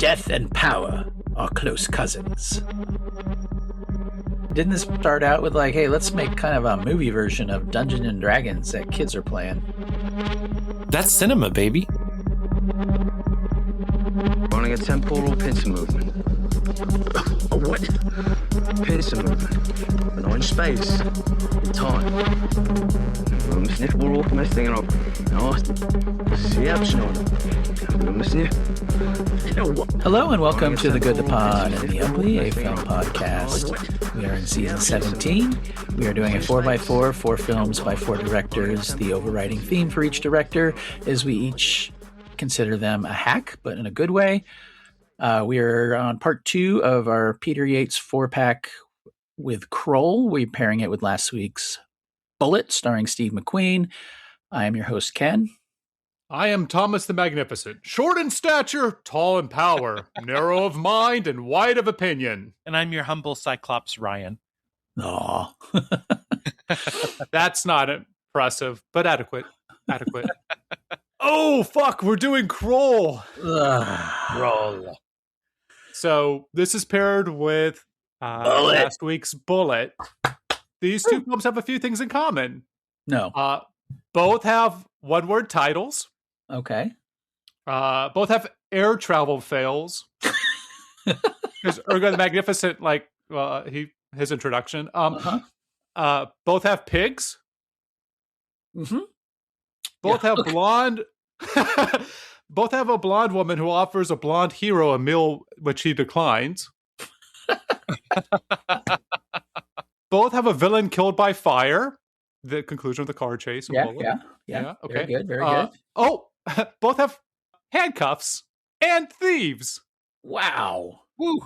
Death and power are close cousins. Didn't this start out with like, hey, let's make kind of a movie version of Dungeons and Dragons that kids are playing? That's cinema, baby. Running a temporal pincer movement. A what? Pincer movement. But not in space. In time. Rumsniff vår åkmästningen av. Ja, Hello and welcome to The Good, the Pod, and the Ugly, a film podcast. We are in season 17. We are doing a 4x4, 4 films by 4 directors. The overriding theme for each director is we each consider them a hack, but in a good way. We are on part 2 of our Peter Yates 4-pack with Krull. We're pairing it with last week's Bullet, starring Steve McQueen. I am your host, Ken. I am Thomas the Magnificent, short in stature, tall in power, narrow of mind, and wide of opinion. And I'm your humble cyclops, Ryan. Aw. That's not impressive, but adequate. Oh, fuck, we're doing Krull. Krull. So this is paired with last week's Bullet. These two films have a few things in common. No. Both have one-word titles. Okay. Both have air travel fails. Because Ergo the Magnificent, his introduction. Both have pigs. Mm-hmm. Both have blonde. Both have a blonde woman who offers a blonde hero a meal which he declines. Both have a villain killed by fire. The conclusion of the car chase. Yeah. Okay. Very good. Both have handcuffs and thieves. Wow. Woo.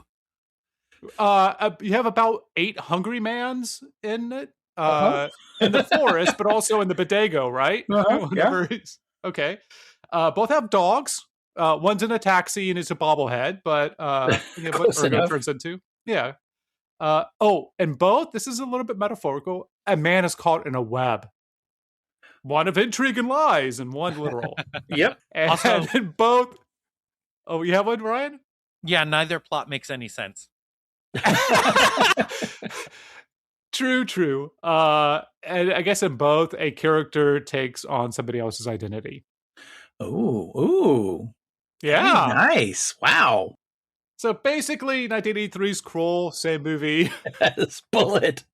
You have about 8 hungry mans in it. In the forest, but also in the bodega, right? Yeah. Okay. Both have dogs. One's in a taxi and it's a bobblehead, but what Ergo turns into. Yeah. And both, this is a little bit metaphorical, a man is caught in a web. One of intrigue and lies, and one literal. Yep. And Also, both... Oh, you have one, Ryan? Yeah, neither plot makes any sense. True. And I guess in both, a character takes on somebody else's identity. Ooh. Yeah. Very nice. Wow. So basically, 1983's Krull, same movie. Yes, Bullet.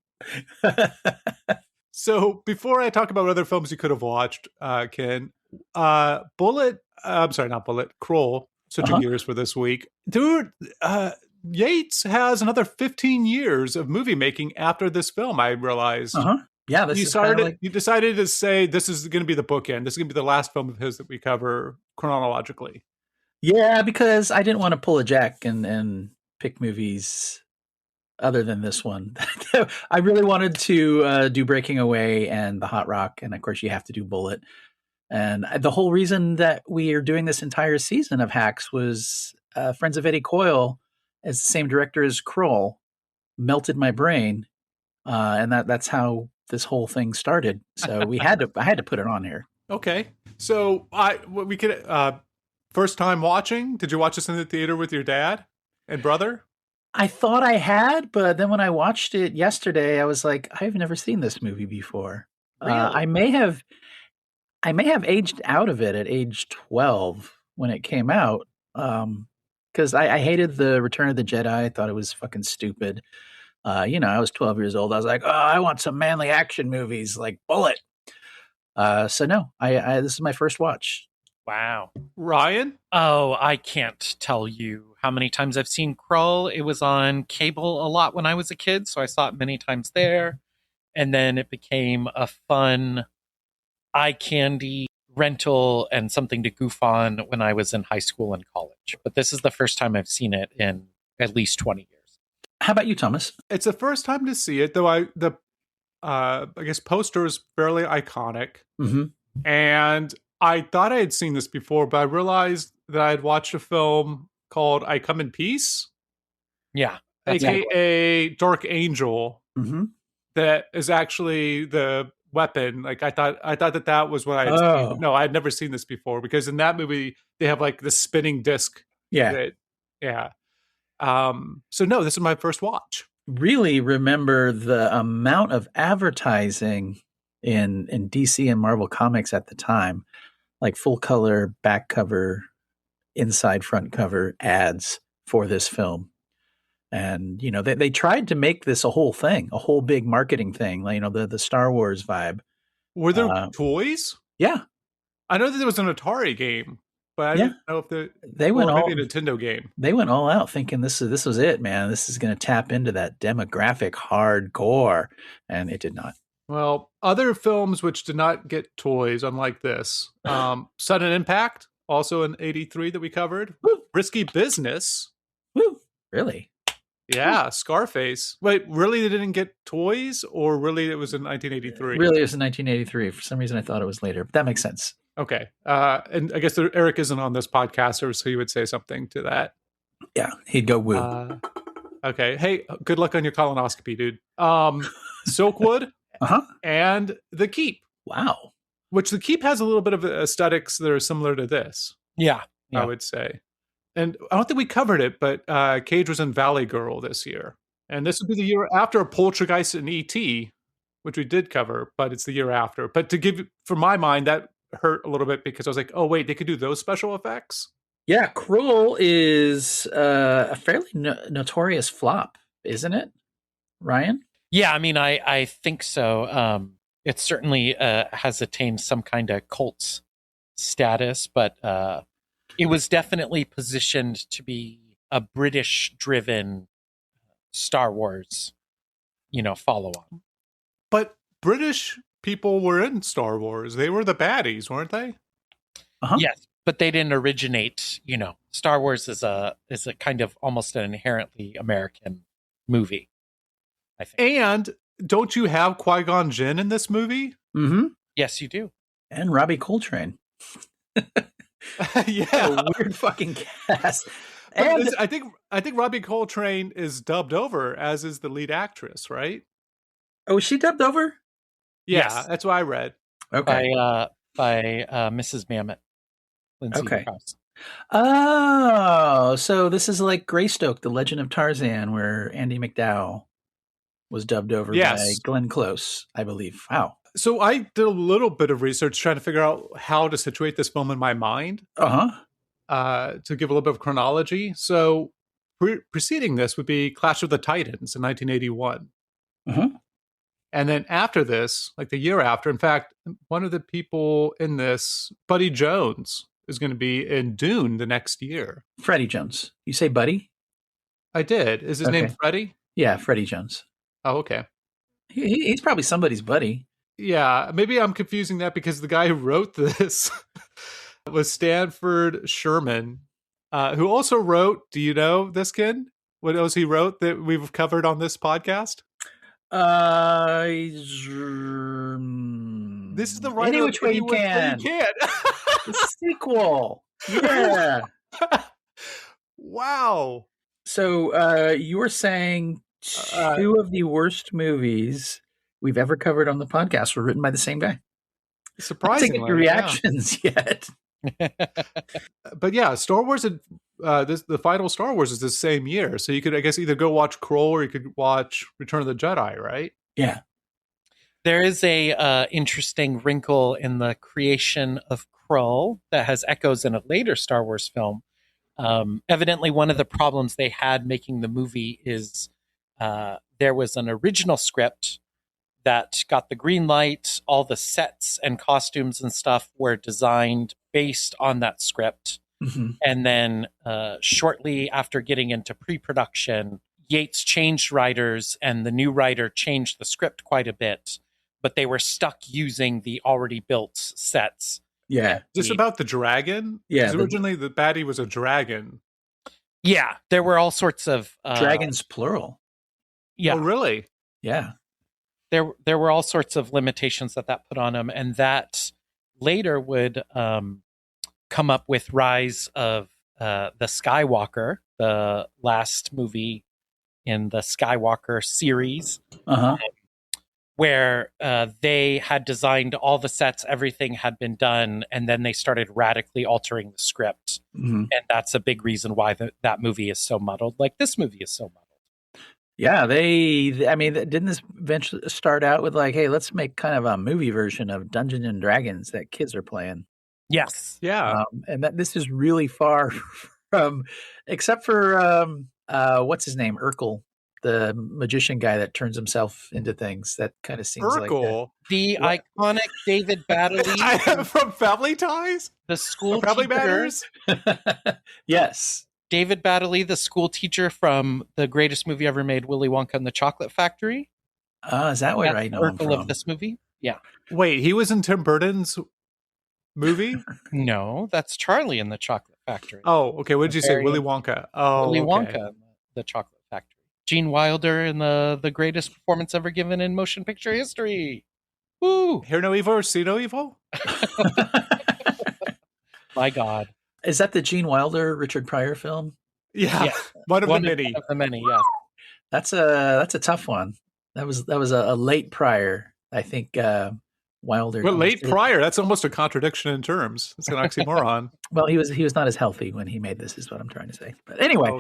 So before I talk about other films you could have watched, Ken, Krull, switching gears for this week. Dude, Yates has another 15 years of movie making after this film, I realized. Yeah, You decided to say this is going to be the bookend. This is going to be the last film of his that we cover chronologically. Yeah, because I didn't want to pull a Jack and pick movies other than this one. I really wanted to do Breaking Away and The Hot Rock, and of course you have to do Bullet. And the whole reason that we are doing this entire season of Hacks was Friends of Eddie Coyle, as the same director as Krull, melted my brain, and that's how this whole thing started. So I had to put it on here. Okay, so we could. First time watching? Did you watch this in the theater with your dad and brother? I thought I had, but then when I watched it yesterday, I was like, I've never seen this movie before. Really? I may have aged out of it at age 12 when it came out, because I hated the Return of the Jedi. I thought it was fucking stupid. I was 12 years old. I was like, oh, I want some manly action movies like Bullet. So no, I this is my first watch. Wow. Ryan? Oh, I can't tell you how many times I've seen Krull. It was on cable a lot when I was a kid, so I saw it many times there. And then it became a fun eye candy rental and something to goof on when I was in high school and college. But this is the first time I've seen it in at least 20 years. How about you, Thomas? It's the first time to see it, though I guess poster is fairly iconic. Mm-hmm. And I thought I had seen this before, but I realized that I had watched a film called I Come in Peace. Yeah. AKA Dark Angel. Mm-hmm. That is actually the weapon. Like I thought that was what I had seen. No, I had never seen this before, because in that movie they have like the spinning disc. Yeah. That Yeah. So no, this is my first watch. Really remember the amount of advertising in DC and Marvel Comics at the time, like full color back cover, inside front cover ads for this film. And, they tried to make this a whole thing, a whole big marketing thing, like, the Star Wars vibe. Were there toys? Yeah. I know that there was an Atari game, but I didn't know if they went maybe a Nintendo game. They went all out thinking this was it, man. This is going to tap into that demographic hardcore, and it did not. Well, other films which did not get toys, unlike this, Sudden Impact, also in '83 that we covered. Woo. Risky Business. Woo! Really? Yeah, Scarface. Wait, really they didn't get toys, or really it was in 1983? Really, it was in 1983. For some reason, I thought it was later, but that makes sense. Okay. And I guess Eric isn't on this podcast, so he would say something to that. Yeah, he'd go woo. Okay. Hey, good luck on your colonoscopy, dude. Silkwood and The Keep. Wow. Which The Keep has a little bit of aesthetics that are similar to this. Yeah. I would say. And I don't think we covered it, but Cage was in Valley Girl this year. And this would be the year after Poltergeist and E.T., which we did cover, but it's the year after. But for my mind, that hurt a little bit because I was like, oh, wait, they could do those special effects? Yeah, Krull is a fairly notorious flop, isn't it, Ryan? Yeah, I mean, I think so. It certainly has attained some kind of cult status, but it was definitely positioned to be a British-driven Star Wars, follow-on. But British people were in Star Wars. They were the baddies, weren't they? Yes, but they didn't originate. Star Wars is a kind of almost an inherently American movie, I think. And don't you have Qui-Gon Jinn in this movie? Mm-hmm. Yes, you do. And Robbie Coltrane. Yeah, a weird fucking cast. And I think Robbie Coltrane is dubbed over, as is the lead actress, right? Oh, is she dubbed over? Yeah, yes. That's what I read. Okay, by Mrs. Mamet. Lindsay Krause. Oh, so this is like Greystoke, The Legend of Tarzan, where Andy McDowell was dubbed over by Glenn Close, I believe. Wow. So I did a little bit of research trying to figure out how to situate this film in my mind. To give a little bit of chronology. So preceding this would be Clash of the Titans in 1981. And then after this, like the year after, in fact, one of the people in this, Buddy Jones, is going to be in Dune the next year. Freddie Jones. You say Buddy? I did. Is his name Freddie? Yeah, Freddie Jones. Oh, okay. He's probably somebody's buddy. Yeah, maybe I'm confusing that because the guy who wrote this was Stanford Sherman, who also wrote, do you know this kid? What else he wrote that we've covered on this podcast? This is the writer Any Which Way You Can. The sequel. Yeah. Wow. So you were saying two of the worst movies we've ever covered on the podcast were written by the same guy. Surprisingly. Not taking your reactions yet. But yeah, Star Wars, the final Star Wars is the same year. So you could, I guess, either go watch Krull or you could watch Return of the Jedi, right? Yeah. There is a interesting wrinkle in the creation of Krull that has echoes in a later Star Wars film. Evidently, one of the problems they had making the movie is there was an original script that got the green light. All the sets and costumes and stuff were designed based on that script. Mm-hmm. And then shortly after getting into pre-production, Yates changed writers and the new writer changed the script quite a bit, but they were stuck using the already built sets. Yeah. Is this about the dragon? Yeah. Because originally the baddie was a dragon. Yeah. There were all sorts of... dragons, plural. Yeah. Oh, really? Yeah. There were all sorts of limitations that put on them, and that later would come up with Rise of the Skywalker, the last movie in the Skywalker series, where they had designed all the sets, everything had been done, and then they started radically altering the script. Mm-hmm. And that's a big reason why that movie is so muddled. Like this movie is so muddled. Yeah, didn't this eventually start out with like, hey, let's make kind of a movie version of Dungeons and Dragons that kids are playing? Yes. Yeah. And that this is really far from, except for what's his name, Urkel, the magician guy that turns himself into things. That kind of seems Urkel, like the iconic David Baddies from Family Ties, the school Family teacher. Matters. Yes, David Baddies, the school teacher from the greatest movie ever made, Willy Wonka and the Chocolate Factory. Is that where I know him from? Of this movie? Yeah. Wait, he was in Tim Burton's movie? No, that's Charlie in the Chocolate Factory. Oh, okay. What did you say? Willy Wonka. Oh, Willy okay. Wonka and the Chocolate Factory. Gene Wilder in the greatest performance ever given in motion picture history. Woo! Hear no evil or see no evil? My God. Is that the Gene Wilder, Richard Pryor film? Yeah. One of the many. Of the many, yeah. That's a tough one. That was a late Pryor. I think Wilder. Well, late Pryor. That's almost a contradiction in terms. It's an oxymoron. Well, he was not as healthy when he made this, is what I'm trying to say. But anyway,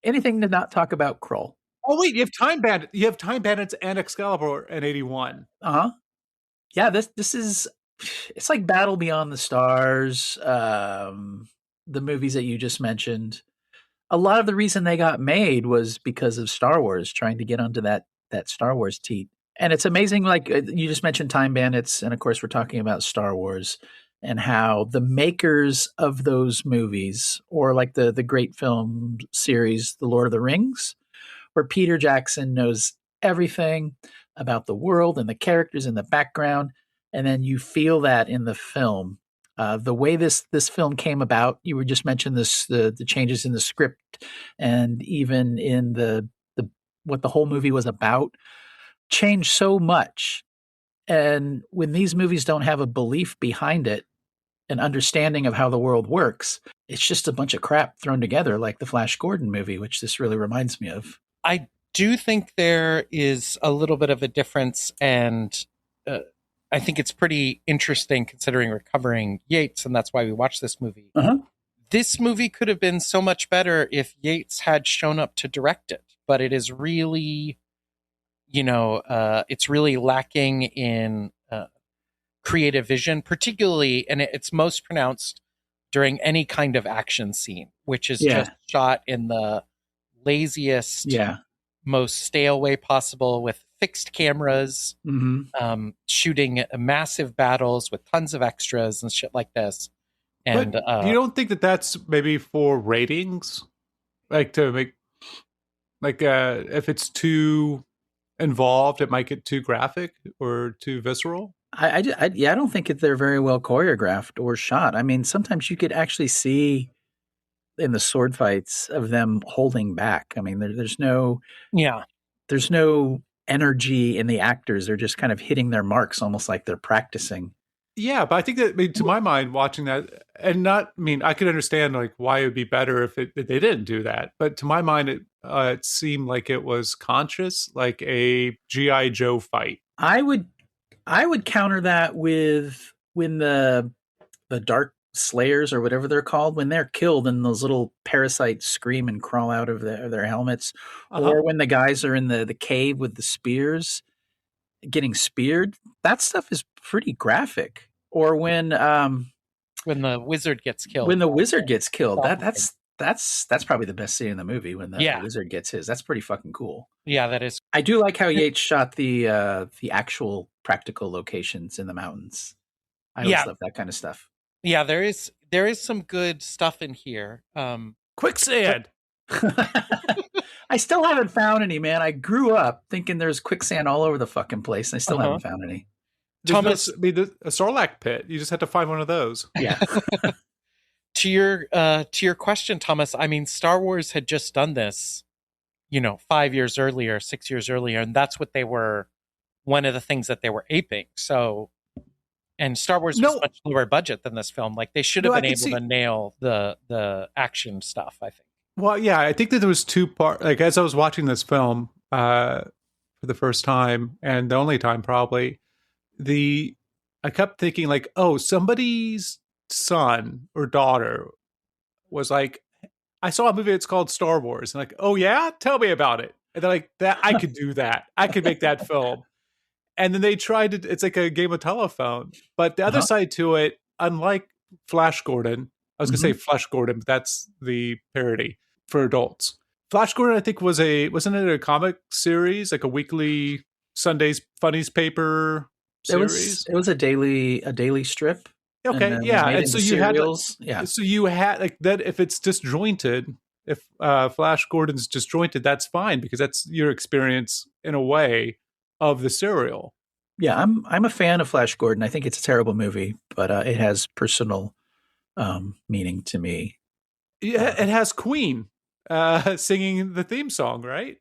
anything to not talk about Krull? Oh wait, you have Time Bandit. You have Time Bandits and Excalibur in 81. Yeah, this is, it's like Battle Beyond the Stars, the movies that you just mentioned. A lot of the reason they got made was because of Star Wars, trying to get onto that Star Wars teat. And it's amazing, like you just mentioned Time Bandits, and of course we're talking about Star Wars, and how the makers of those movies, or like the great film series, The Lord of the Rings, where Peter Jackson knows everything about the world and the characters in the background, and then you feel that in the film. The way this film came about, you were just mentioned the changes in the script, and even in the what the whole movie was about, changed so much. And when these movies don't have a belief behind it, an understanding of how the world works, it's just a bunch of crap thrown together, like the Flash Gordon movie, which this really reminds me of. I do think there is a little bit of a difference, and I think it's pretty interesting considering we're covering Yates, and that's why we watched this movie. This movie could have been so much better if Yates had shown up to direct it, but it is really, it's really lacking in creative vision, particularly, and it's most pronounced during any kind of action scene, which is just shot in the laziest, most stale way possible, with fixed cameras, shooting massive battles with tons of extras and shit like this. And but you don't think that that's maybe for ratings, like to make, like if it's too involved, it might get too graphic or too visceral? I don't think they're very well choreographed or shot. I mean, sometimes you could actually see in the sword fights of them holding back. I mean, there's no energy in the actors. They're just kind of hitting their marks, almost like they're practicing. Yeah, but I think that, to my mind, watching that, and I could understand like why it would be better if they didn't do that. But to my mind, it seemed like it was conscious, like a G.I. Joe fight. I would counter that with when the Dark Slayers, or whatever they're called, when they're killed and those little parasites scream and crawl out of their helmets, or when the guys are in the cave with the spears getting speared. That stuff is pretty graphic. Or when the wizard gets killed. That's probably the best scene in the movie, when the wizard gets his. That's pretty fucking cool. Yeah, that is. I do like how Yates shot the actual practical locations in the mountains. I always love that kind of stuff. Yeah, there is some good stuff in here. Quicksand. I still haven't found any, man. I grew up thinking there's quicksand all over the fucking place, and I still haven't found any. Thomas, a Sarlacc pit. You just had to find one of those. Yeah. To your question, Thomas, I mean, Star Wars had just done this, 5 years earlier, 6 years earlier, and that's what they were, one of the things that they were aping. So, and Star Wars was much lower budget than this film. Like, they should have been able to nail the action stuff, I think. Well, yeah, I think that there was two parts. Like, as I was watching this film, for the first time, and the only time probably, I kept thinking like, oh, somebody's son or daughter was like, I saw a movie that's called Star Wars, and like, oh yeah, tell me about it. And they're like, that I could do that. I could make that film. And then they tried to, it's like a game of telephone. But the other side to it, unlike Flash Gordon, I was going to say Flash Gordon, but that's the parody for adults. Flash Gordon, I think, wasn't it a comic series, like a weekly Sunday's Funnies paper series? It was a daily strip. Okay, yeah. And so you had, so you had like that. If it's disjointed, if Flash Gordon's disjointed, that's fine because that's your experience in a way of the serial. Yeah, I'm a fan of Flash Gordon. I think it's a terrible movie, but it has personal meaning to me. Yeah, it has Queen singing the theme song, right?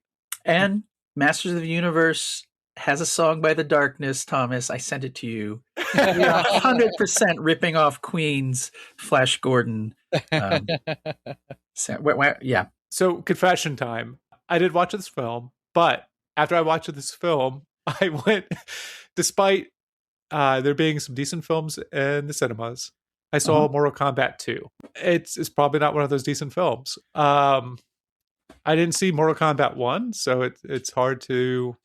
And Masters of the Universe has a song by The Darkness, Thomas. I sent it to you. You're 100% ripping off Queen's Flash Gordon. Yeah. So, confession time. I did watch this film, but after I watched this film, I went, despite there being some decent films in the cinemas, I saw Mortal Kombat 2. It's probably not one of those decent films. I didn't see Mortal Kombat 1, so it's hard to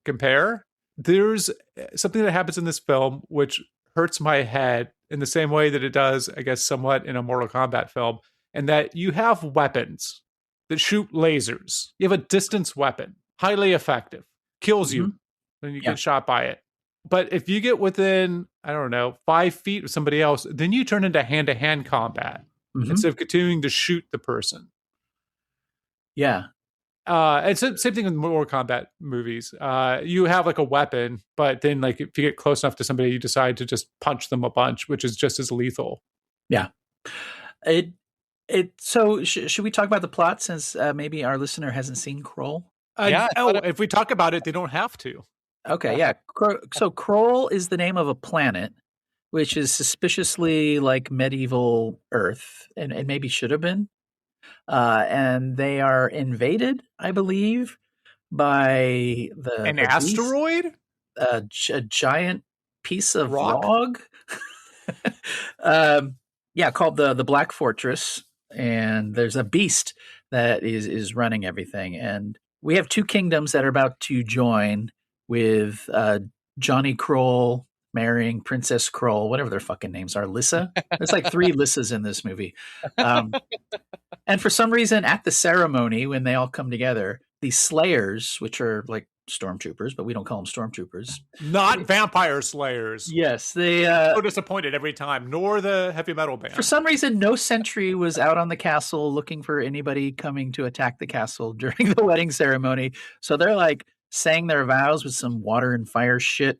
compare. There's something that happens in this film which hurts my head in the same way that it does, I guess, somewhat in a Mortal Kombat film, and that you have weapons that shoot lasers. You have a distance weapon, highly effective, kills you when you get shot by it. But if you get within, I don't know, 5 feet of somebody else, then you turn into hand-to-hand combat instead of continuing to shoot the person. Yeah. And same thing with Mortal Kombat movies. You have like a weapon, but then like if you get close enough to somebody, you decide to just punch them a bunch, which is just as lethal. Yeah. So should we talk about the plot since maybe our listener hasn't seen Krull? If we talk about it, they don't have to. Okay, yeah. So Krull is the name of a planet, which is suspiciously like medieval Earth, and maybe should have been. And they are invaded, I believe, by an asteroid, a giant piece of rock. log. Called the Black Fortress, and there's a beast that is running everything, and we have two kingdoms that are about to join with Johnny Krull marrying Princess Krull, whatever their fucking names are. Lissa? There's like 3 Lissas in this movie. And for some reason, at the ceremony, when they all come together, the Slayers, which are like stormtroopers, but we don't call them stormtroopers. Not vampire slayers. Yes. They so disappointed every time, nor the heavy metal band. For some reason, no sentry was out on the castle looking for anybody coming to attack the castle during the wedding ceremony. So they're like saying their vows with some water and fire shit.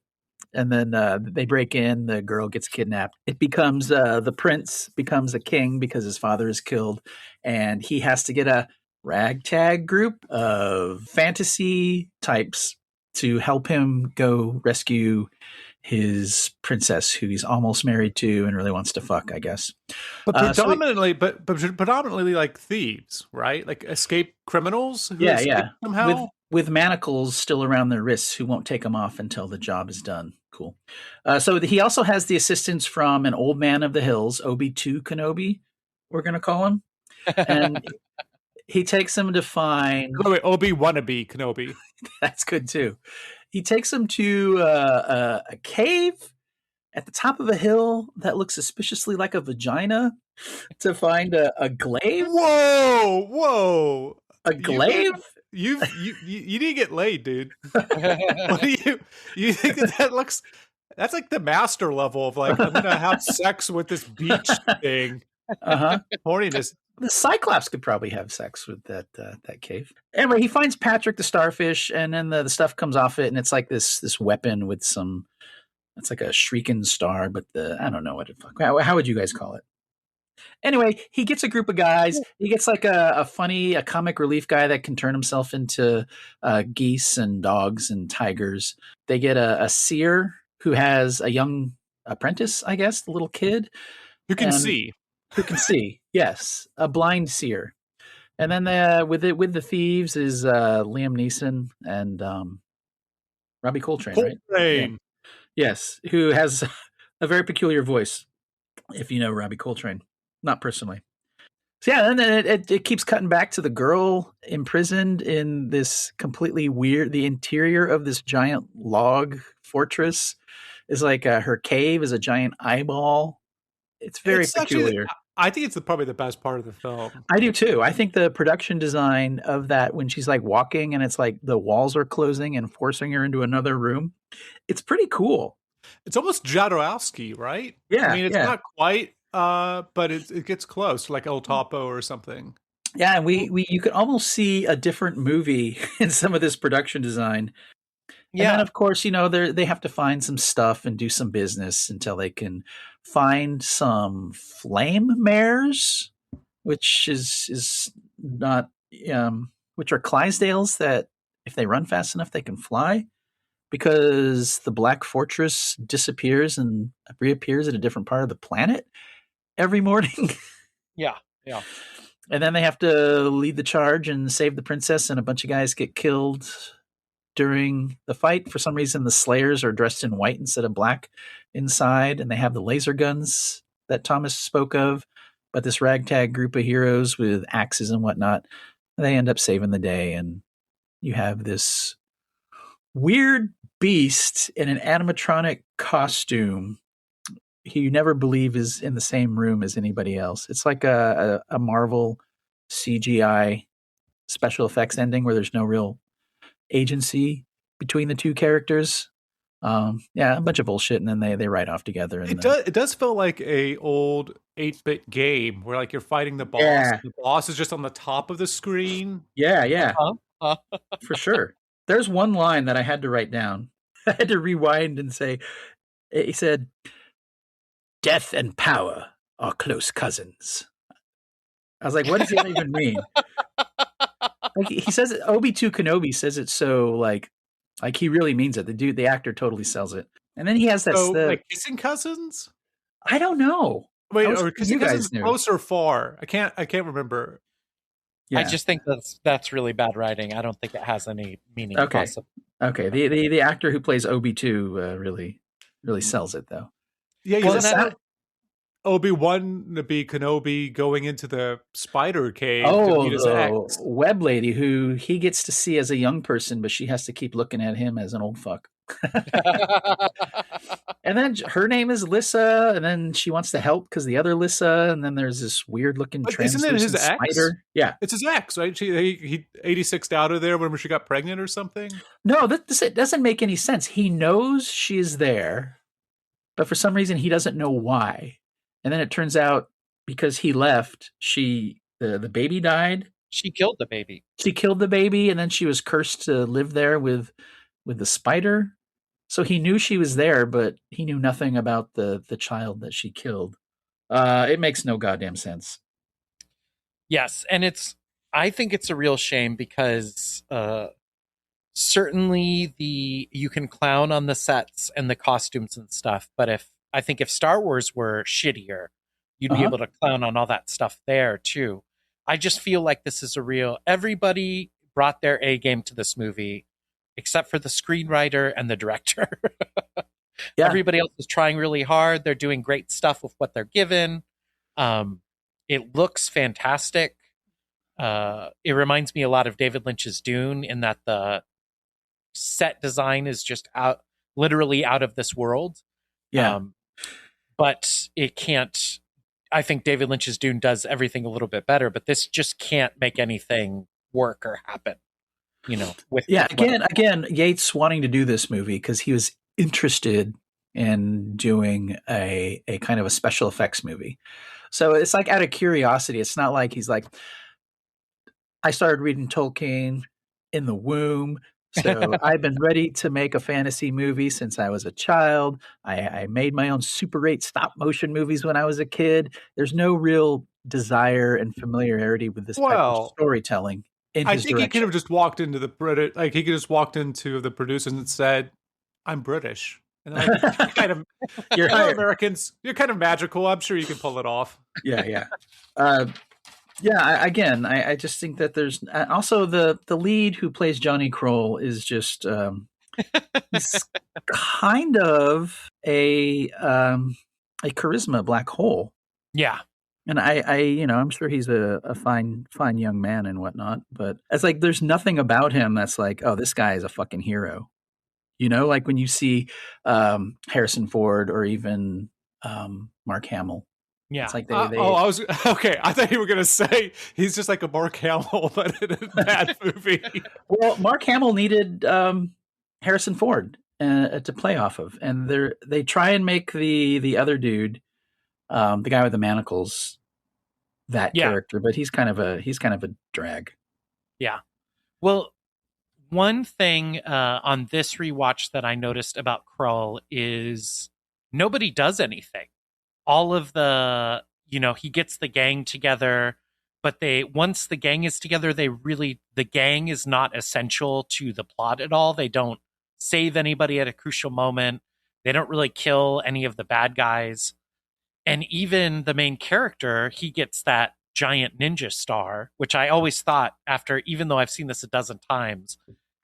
And then they break in, the girl gets kidnapped. It becomes, the prince becomes a king because his father is killed. And he has to get a ragtag group of fantasy types to help him go rescue his princess, who he's almost married to and really wants to fuck, I guess. But predominantly, but predominantly like thieves, right? Like escaped criminals. Who escape somehow with manacles still around their wrists, who won't take them off until the job is done. Cool. So he also has the assistance from an old man of the hills, Obi-2 Kenobi, we're going to call him, and he takes him to find Obi wannabe Kenobi. That's good too. He takes him to a cave at the top of a hill that looks suspiciously like a vagina to find a glaive. Whoa! A glaive? You didn't get laid, dude. What do you think that looks? That's like the master level of like, I'm gonna have sex with this beach thing. Horniness. The Cyclops could probably have sex with that cave. Anyway, he finds Patrick the starfish, and then the stuff comes off it, and it's like this weapon with some. It's like a shrieking star, but I don't know what the fuck. How would you guys call it? Anyway, he gets a group of guys. He gets like a comic relief guy that can turn himself into geese and dogs and tigers. They get a seer who has a young apprentice, I guess, the little kid. Who can see. Who can see, yes. A blind seer And then with the thieves is Liam Neeson and Robbie Coltrane, right? Coltrane. Yeah. Yes, who has a very peculiar voice. If you know Robbie Coltrane, not personally. So yeah, and then it keeps cutting back to the girl imprisoned in this completely weird. The interior of this giant log fortress is like her cave is a giant eyeball. It's very peculiar. I think it's probably the best part of the film. I do too. I think the production design of that when she's like walking and it's like the walls are closing and forcing her into another room, it's pretty cool. It's almost Jodorowsky, right? Yeah, I mean, it's not quite, but it gets close, like El Topo or something. Yeah, and you could almost see a different movie in some of this production design. Yeah. And then, of course, they have to find some stuff and do some business until they can find some flame mares, which is not, which are Clydesdales that if they run fast enough, they can fly because the Black Fortress disappears and reappears at a different part of the planet every morning. Yeah. And then they have to lead the charge and save the princess, and a bunch of guys get killed during the fight. For some reason, the Slayers are dressed in white instead of black inside, and they have the laser guns that Thomas spoke of. But this ragtag group of heroes with axes and whatnot, they end up saving the day, and you have this weird beast in an animatronic costume who you never believe is in the same room as anybody else. It's like a Marvel CGI special effects ending where there's no real agency between the two characters. A bunch of bullshit, and then they ride off together. And it does feel like a old 8-bit game where like you're fighting the boss. Yeah. The boss is just on the top of the screen. Yeah. For sure. There's one line that I had to write down. I had to rewind and say, he said, "Death and power are close cousins." I was like, what does that even mean? Like he says it, Obi-Wan Kenobi says it so like he really means it. The actor totally sells it. And then he has that like kissing cousins? I don't know. Wait, or kissing cousins close or far? I can't remember. Yeah. I just think that's really bad writing. I don't think it has any meaning. Okay. Possible. Okay. The actor who plays Obi-Wan really sells it though. Yeah, Obi-Wan Kenobi going into the spider cave. The web lady who he gets to see as a young person, but she has to keep looking at him as an old fuck. And then her name is Lissa, and then she wants to help because the other Lissa, and then there's this weird looking translucent his spider. Ex? Yeah, it's his ex, right? He 86'd out of there whenever she got pregnant or something. No, it doesn't make any sense. He knows she's there, but for some reason he doesn't know why. And then it turns out because he left, the baby died. She killed the baby. She killed the baby, and then she was cursed to live there with the spider. So he knew she was there, but he knew nothing about the child that she killed. It makes no goddamn sense. Yes, and I think it's a real shame because certainly you can clown on the sets and the costumes and stuff, but I think if Star Wars were shittier, you'd be able to clown on all that stuff there too. I just feel like this is everybody brought their A game to this movie, except for the screenwriter and the director. Yeah. Everybody else is trying really hard. They're doing great stuff with what they're given. It looks fantastic. It reminds me a lot of David Lynch's Dune in that the set design is just literally out of this world. Yeah. But it can't. I think David Lynch's Dune does everything a little bit better, but this just can't make anything work or happen. Again, Yates wanting to do this movie because he was interested in doing a kind of a special effects movie. So it's like out of curiosity. It's not like he's like, I started reading Tolkien in the womb, so I've been ready to make a fantasy movie since I was a child. I made my own Super 8 stop motion movies when I was a kid. There's no real desire and familiarity with this type of storytelling. I think he could have just walked into the British, like he could just walked into the producers and said, "I'm British," and like, you're Americans. You're kind of magical. I'm sure you can pull it off. Yeah. Yeah, again, I just think that there's also the lead who plays Johnny Krull is just he's kind of a charisma black hole. Yeah. And I'm sure he's a fine young man and whatnot, but it's like there's nothing about him that's like, oh, this guy is a fucking hero. Like when you see Harrison Ford or even Mark Hamill. Yeah. It's like they I was okay. I thought you were gonna say he's just like a Mark Hamill, but in a bad movie. Well, Mark Hamill needed Harrison Ford to play off of, and they try and make the other dude, the guy with the manacles, that character, but he's kind of a drag. Yeah. Well, one thing on this rewatch that I noticed about Krull is nobody does anything. All of the, he gets the gang together, but once the gang is together, the gang is not essential to the plot at all. They don't save anybody at a crucial moment. They don't really kill any of the bad guys. And even the main character, he gets that giant ninja star, which I always thought even though I've seen this a dozen times,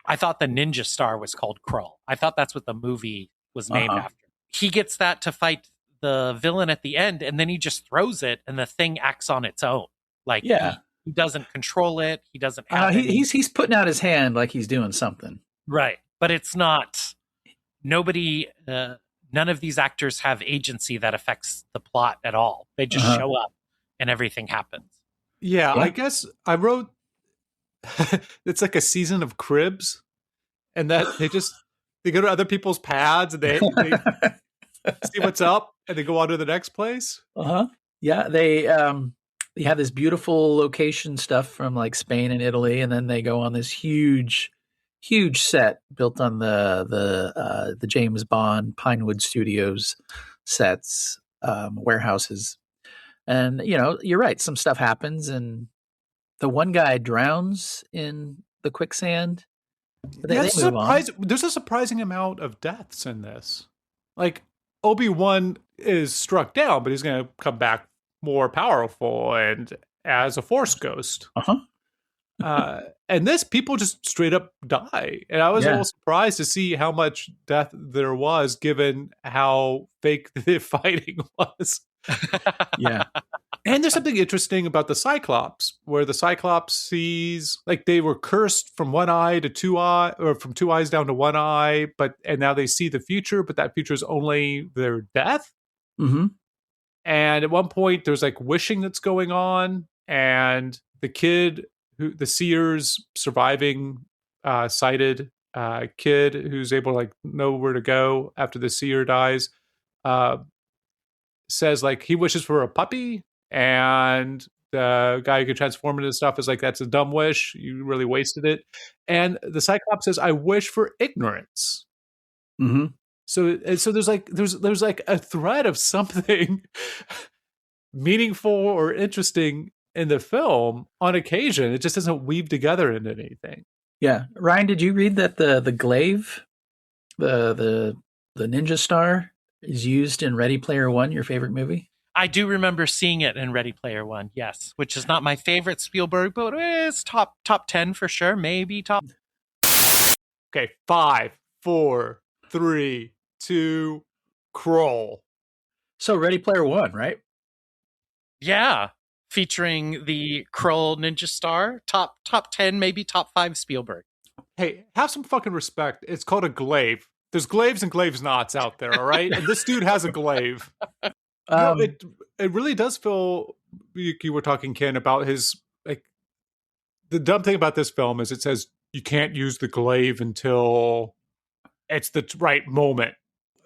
I thought the ninja star was called Krull. I thought that's what the movie was named after. He gets that to fight the villain at the end, and then he just throws it, and the thing acts on its own. Like, he doesn't control it. He doesn't have he's putting out his hand like he's doing something. Right. But it's not, none of these actors have agency that affects the plot at all. They just show up and everything happens. Yeah, I guess I wrote it's like a season of Cribs, and that they go to other people's pads and they see what's up and they go on to the next place. Yeah, they have this beautiful location stuff from like Spain and Italy, and then they go on this huge set built on the James Bond Pinewood Studios sets, warehouses. And you're right, some stuff happens, and the one guy drowns in the quicksand. But they move on. There's a surprising amount of deaths in this. Like, Obi-Wan is struck down, but he's going to come back more powerful and as a Force ghost. And this, people just straight up die. And I was a little surprised to see how much death there was, given how fake the fighting was. Yeah. And there's something interesting about the Cyclops, where the Cyclops sees, like, they were cursed from one eye to two eye, or from two eyes down to one eye, and now they see the future, but that future is only their death. Mm-hmm. And at one point, there's like wishing that's going on, and the kid, the seer's surviving sighted kid who's able to like know where to go after the seer dies, says like he wishes for a puppy, and the guy who can transform into stuff is like, that's a dumb wish, you really wasted it. And the Cyclops says, I wish for ignorance. Mm-hmm. So there's like a thread of something meaningful or interesting in the film on occasion. It just doesn't weave together into anything. Yeah. Ryan, did you read that the glaive, the ninja star, is used in Ready Player One, your favorite movie? I do remember seeing it in Ready Player One, yes, which is not my favorite Spielberg, but it's top 10 for sure, maybe top. Okay, 5, 4, 3, 2, Krull. So Ready Player One, right? Yeah, featuring the Krull ninja star, top 10, maybe top 5 Spielberg. Hey, have some fucking respect. It's called a glaive. There's glaives and glaives knots out there, all right? And this dude has a glaive. It really does feel, you were talking, Ken, about his, like, the dumb thing about this film is it says you can't use the glaive until it's the right moment,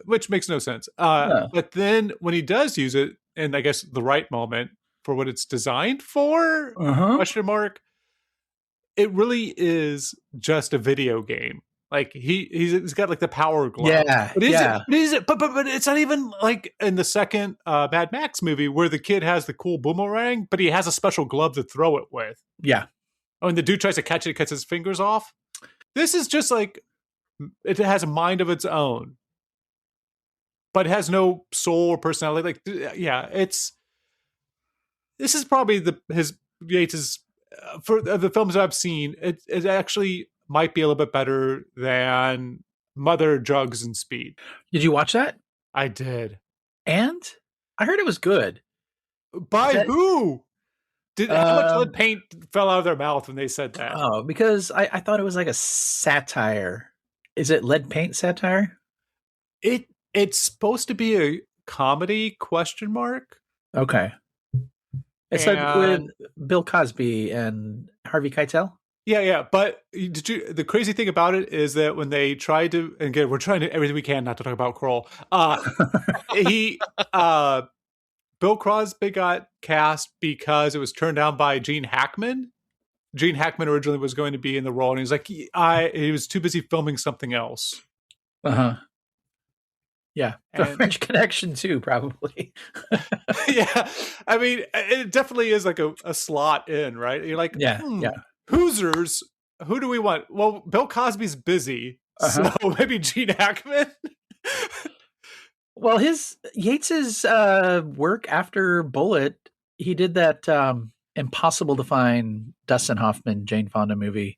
which makes no sense. But then when he does use it, and I guess the right moment for what it's designed for, question mark, it really is just a video game. Like he's got like the power glove. Yeah, but it's not even like in the second Mad Max movie where the kid has the cool boomerang, but he has a special glove to throw it with. Yeah. Oh, and the dude tries to catch it, it cuts his fingers off. This is just like, it has a mind of its own, but it has no soul or personality. Like, yeah, this is probably his Yates is for the films I've seen, it actually might be a little bit better than Mother, Drugs, and Speed. Did you watch that? I did. And I heard it was good. By who? How much lead paint fell out of their mouth when they said that? Oh, because I thought it was like a satire. Is it lead paint satire? It's supposed to be a comedy ? Okay. It's like with Bill Cosby and Harvey Keitel. Yeah. But the crazy thing about it is that when they tried to, and again, we're trying to everything we can not to talk about Krull. Bill Crosby got cast because it was turned down by Gene Hackman. Gene Hackman originally was going to be in the role, and he was like, he was too busy filming something else. Yeah, the French Connection too, probably. Yeah, I mean, it definitely is like a slot in, right? You're like, yeah. Hoosiers, who do we want? Well, Bill Cosby's busy, so maybe Gene Hackman. Well, Yates's work after Bullet, he did that impossible to find Dustin Hoffman, Jane Fonda movie,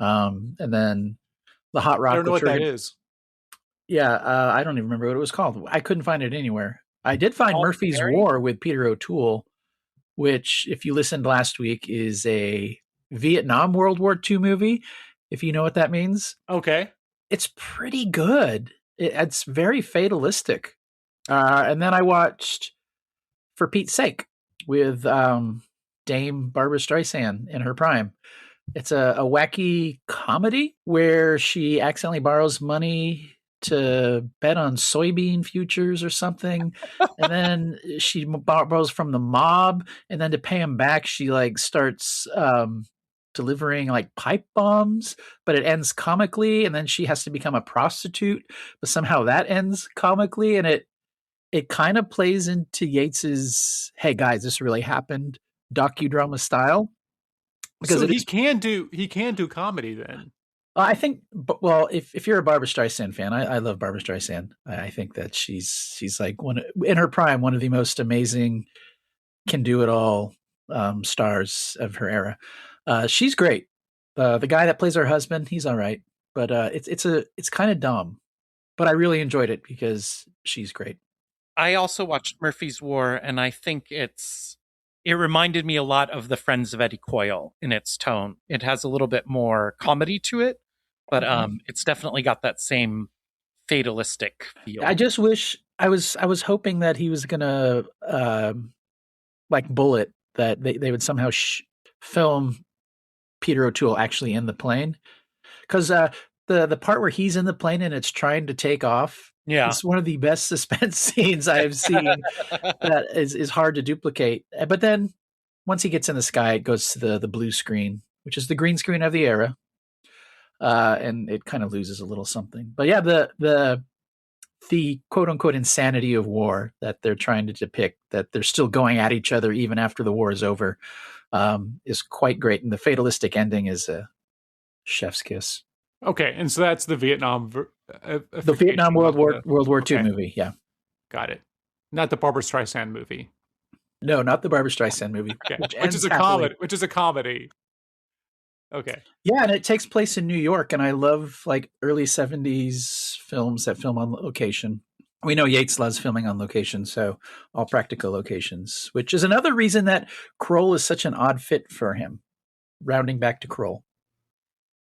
and then the Hot Rock. I don't know what that is. Yeah, I don't even remember what it was called. I couldn't find it anywhere. I did find Murphy's War with Peter O'Toole, which, if you listened last week, is a Vietnam World War II movie, if you know what that means. Okay. It's pretty good. It's very fatalistic. And then I watched For Pete's Sake with Dame Barbra Streisand in her prime. It's a wacky comedy where she accidentally borrows money to bet on soybean futures or something, and then she borrows from the mob, and then to pay him back she like starts delivering like pipe bombs, but it ends comically, and then she has to become a prostitute, but somehow that ends comically, and it kind of plays into Yates's "Hey guys, this really happened" docudrama style. Because so he can do comedy then. I think, well, if you're a Barbra Streisand fan, I love Barbra Streisand. I think that she's like in her prime, one of the most amazing, can do it all stars of her era. She's great. The guy that plays her husband, he's all right, but it's kind of dumb, but I really enjoyed it because she's great. I also watched Murphy's War, and I think it reminded me a lot of The Friends of Eddie Coyle in its tone. It has a little bit more comedy to it, but it's definitely got that same fatalistic feel. I just wish I was hoping that he was gonna like Bullet, that they would somehow film Peter O'Toole actually in the plane, because the part where he's in the plane and it's trying to take off, it's one of the best suspense scenes I've seen. That is hard to duplicate. But then once he gets in the sky, it goes to the blue screen, which is the green screen of the era, and it kind of loses a little something. But yeah, the quote unquote insanity of war that they're trying to depict, that they're still going at each other even after the war is over, is quite great, and the fatalistic ending is a chef's kiss. Okay, and so that's the Vietnam, the Vietnam World War II movie. Yeah, got it. Not the Barbra Streisand movie. No, not the Barbra Streisand movie, which is a comedy. Which is a comedy. Okay. Yeah, and it takes place in New York, and I love like early 70s films that film on location. We know Yates loves filming on location, so all practical locations, which is another reason that Krull is such an odd fit for him. Rounding back to Krull,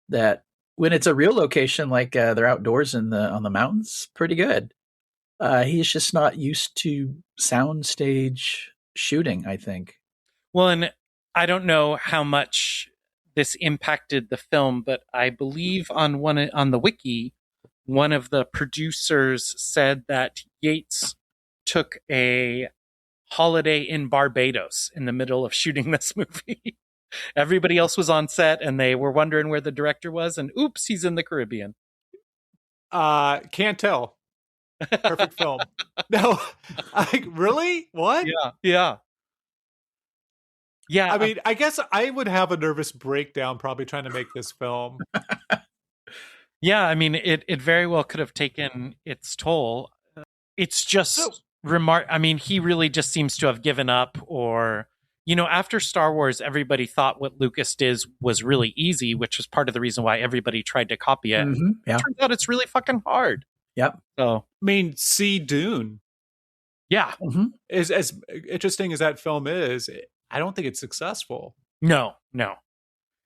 that when it's a real location, like they're outdoors on the mountains, pretty good. He's just not used to soundstage shooting, I think. Well, and I don't know how much this impacted the film, but I believe on the wiki, one of the producers said that Yates took a holiday in Barbados in the middle of shooting this movie. Everybody else was on set, and they were wondering where the director was, and oops, he's in the Caribbean. Can't tell. Perfect film. No, really? What? Yeah. I mean, I guess I would have a nervous breakdown probably trying to make this film. Yeah, I mean, it very well could have taken its toll. It's just I mean, he really just seems to have given up, or After Star Wars, everybody thought what Lucas did was really easy, which was part of the reason why everybody tried to copy it. Mm-hmm. Yeah. Turns out it's really fucking hard. Yep. So, I mean, see Dune. yeah. Mm-hmm. As interesting as that film is, I don't think it's successful. No.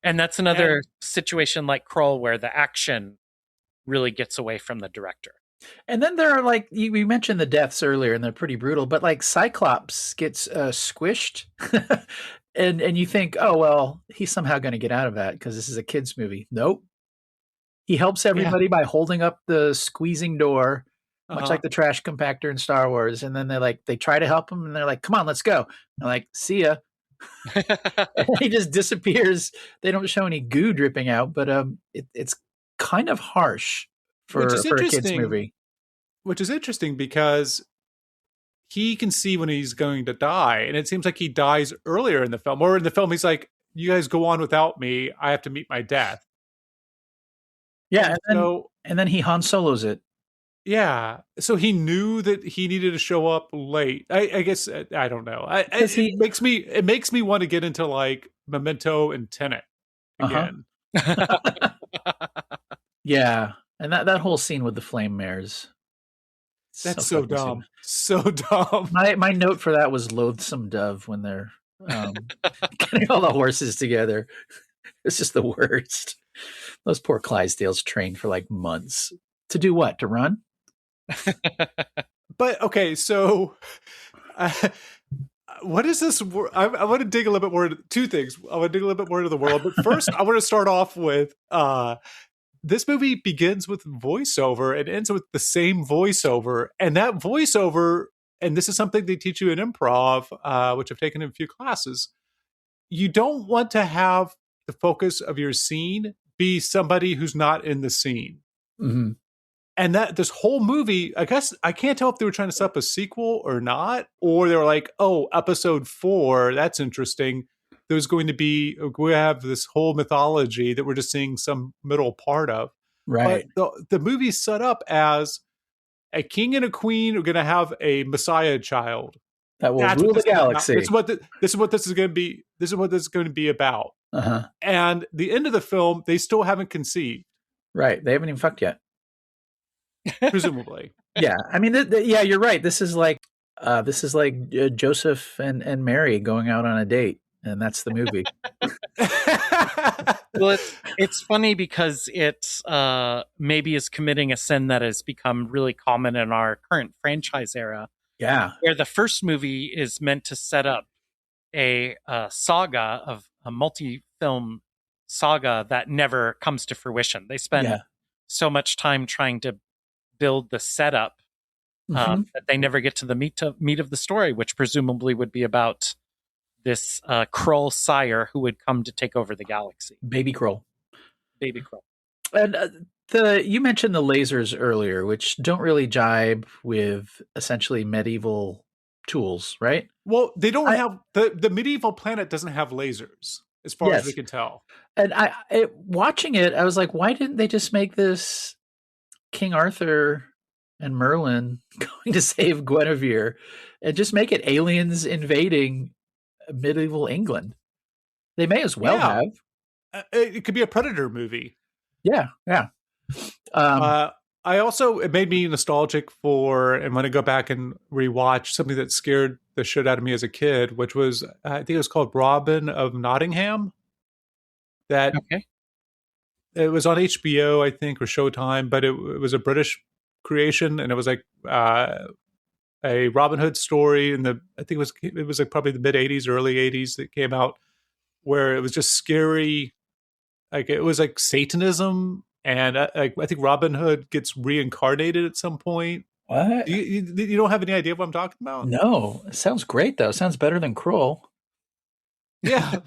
And that's another situation like Krull where the action really gets away from the director. And then there are like we mentioned the deaths earlier, and they're pretty brutal. But like Cyclops gets squished, and you think, oh well, he's somehow going to get out of that because this is a kids' movie. Nope. He helps everybody by holding up the squeezing door, much like the trash compactor in Star Wars. And then they try to help him, and they're like, "Come on, let's go." And they're like, "See ya." And he just disappears. They don't show any goo dripping out, but it's kind of harsh for a kids movie. Which is interesting because he can see when he's going to die, and it seems like he dies earlier in the film. Or in the film, he's like, "You guys go on without me. I have to meet my death." Yeah, and then he Han Solos it. Yeah, so he knew that he needed to show up late. I guess I don't know. It makes me want to get into like Memento and Tenet again. Yeah, and that whole scene with the flame mares. That's so dumb. So dumb. My note for that was loathsome dove when they're getting all the horses together. It's just the worst. Those poor Clydesdales trained for like months. To do what? To run? But okay, so what is this? I want to dig a little bit more into two things. I want to dig a little bit more into the world. But first, I want to start off with this movie begins with voiceover and ends with the same voiceover. And that voiceover, and this is something they teach you in improv, which I've taken in a few classes, you don't want to have the focus of your scene be somebody who's not in the scene. Mm-hmm. And that this whole movie, I guess I can't tell if they were trying to set up a sequel or not, or they were like, oh, episode 4, that's interesting. There's going to be, we have this whole mythology that we're just seeing some middle part of. Right. But the movie's set up as a king and a queen are going to have a Messiah child. That will rule the galaxy. This is what this is going to be. This is what this is going to be about. Uh-huh. And the end of the film, they still haven't conceived. Right. They haven't even fucked yet. Presumably. Yeah. I mean, yeah, you're right. This is like Joseph and Mary going out on a date. And that's the movie. Well, it's funny because it's maybe is committing a sin that has become really common in our current franchise era. Yeah. Where the first movie is meant to set up a saga of a multi-film saga that never comes to fruition. They spend so much time trying to build the setup that they never get to the meat of the story, which presumably would be about this Krull sire who would come to take over the galaxy. Baby Krull. And you mentioned the lasers earlier, which don't really jibe with essentially medieval tools, right? Well, they don't have the medieval planet doesn't have lasers, as far as we can tell. And watching it, I was like, why didn't they just make this King Arthur and Merlin going to save Guinevere, and just make it aliens invading medieval England? They may as well have. It could be a Predator movie. Yeah. It made me nostalgic for, and want to go back and rewatch something that scared the shit out of me as a kid, which was, I think it was called Robin of Nottingham. It was on HBO, I think, or Showtime, but it was a British creation, and it was like a Robin Hood story. And I think it was like probably the mid '80s, early '80s that came out, where it was just scary. Like it was like Satanism, and I think Robin Hood gets reincarnated at some point. What? You don't have any idea what I'm talking about? No, it sounds great though. It sounds better than Krull. Yeah,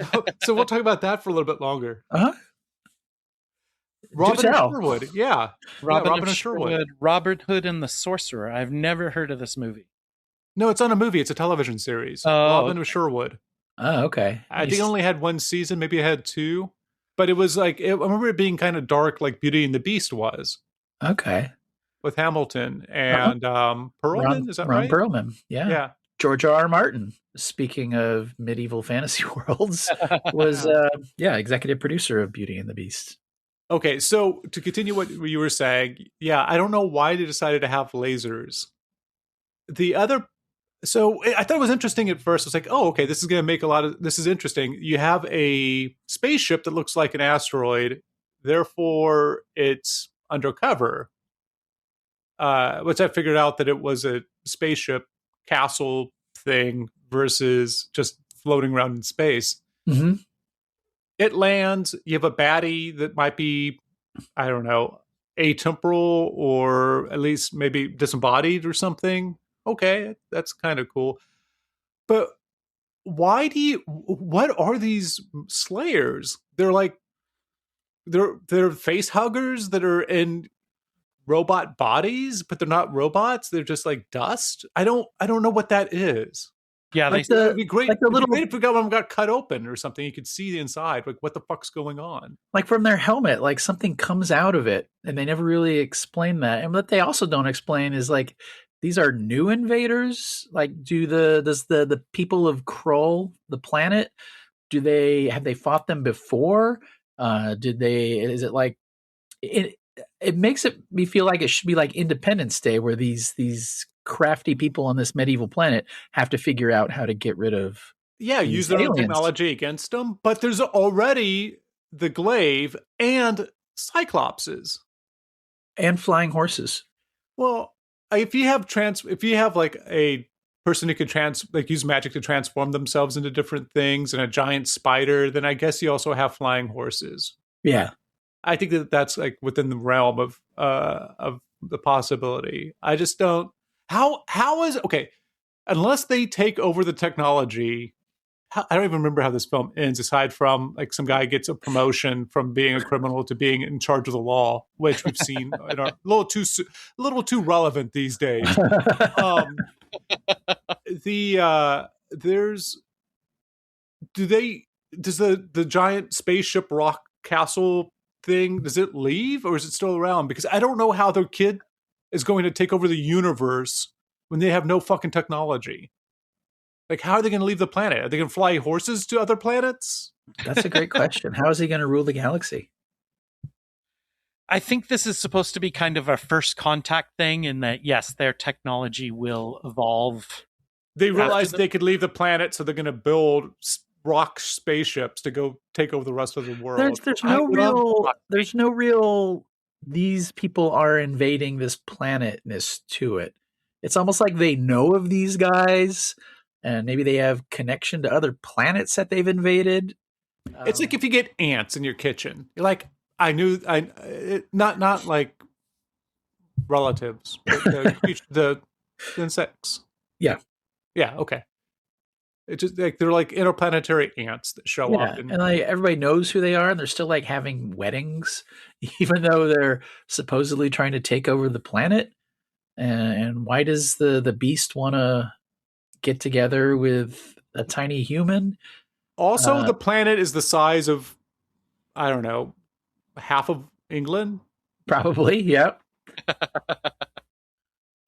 so we'll talk about that for a little bit longer. Robin of Sherwood, yeah. Robin of Sherwood. Robin Hood and the Sorcerer. I've never heard of this movie. No, it's not a movie. It's a television series. Robin of Sherwood. Oh, okay. I think it only had one season. Maybe it had 2. But it was like, I remember it being kind of dark, like Beauty and the Beast was. Okay. With Hamilton and Perlman, is that right? Ron Perlman, yeah. Yeah. George R. R. Martin. speaking of medieval fantasy worlds, was executive producer of Beauty and the Beast. Okay, so to continue what you were saying, yeah, I don't know why they decided to have lasers. So I thought it was interesting at first. It's like, oh, okay, this is going to make this is interesting. You have a spaceship that looks like an asteroid, therefore it's undercover. Which I figured out that it was a spaceship castle thing versus just floating around in space. Mm-hmm. It lands. You have a baddie that might be, I don't know, atemporal or at least maybe disembodied or something. Okay, that's kind of cool. But what are these slayers? They're like, they're face huggers that are in robot bodies, but they're not robots. They're just like dust. I don't know what that is. Yeah, like it'd be great. It'd be great if one got cut open or something. You could see the inside. Like, what the fuck's going on? Like from their helmet, like something comes out of it, and they never really explain that. And what they also don't explain is like these are new invaders. Like, does the people of Krull, the planet, have they fought them before? Is it like it makes me feel like it should be like Independence Day, where these crafty people on this medieval planet have to figure out how to get rid of use their own technology against them. But there's already the glaive and cyclopses and flying horses. Well, if you have like a person who could use magic to transform themselves into different things and a giant spider, then I guess you also have flying horses. Yeah. I think that's like within the realm of the possibility. I just don't. How is okay? Unless they take over the technology, I don't even remember how this film ends. Aside from like some guy gets a promotion from being a criminal to being in charge of the law, which we've seen in our a little too relevant these days. Does the giant spaceship rock castle thing, does it leave or is it still around? Because I don't know how their kid is going to take over the universe when they have no fucking technology. Like, how are they going to leave the planet? Are they going to fly horses to other planets? That's a great question. How is he going to rule the galaxy? I think this is supposed to be kind of a first contact thing in that, yes, their technology will evolve. They realized they could leave the planet, so they're going to build rock spaceships to go take over the rest of the world. There's no real these people are invading this planetness to it. It's almost like they know of these guys and maybe they have connection to other planets that they've invaded. It's like if you get ants in your kitchen. You're like, not like relatives, but the insects. Yeah. Yeah, okay. It's just like they're like interplanetary ants that show up. And like everybody knows who they are, and they're still like having weddings, even though they're supposedly trying to take over the planet. And why does the beast want to get together with a tiny human? Also, the planet is the size of, I don't know, half of England? Probably, yeah.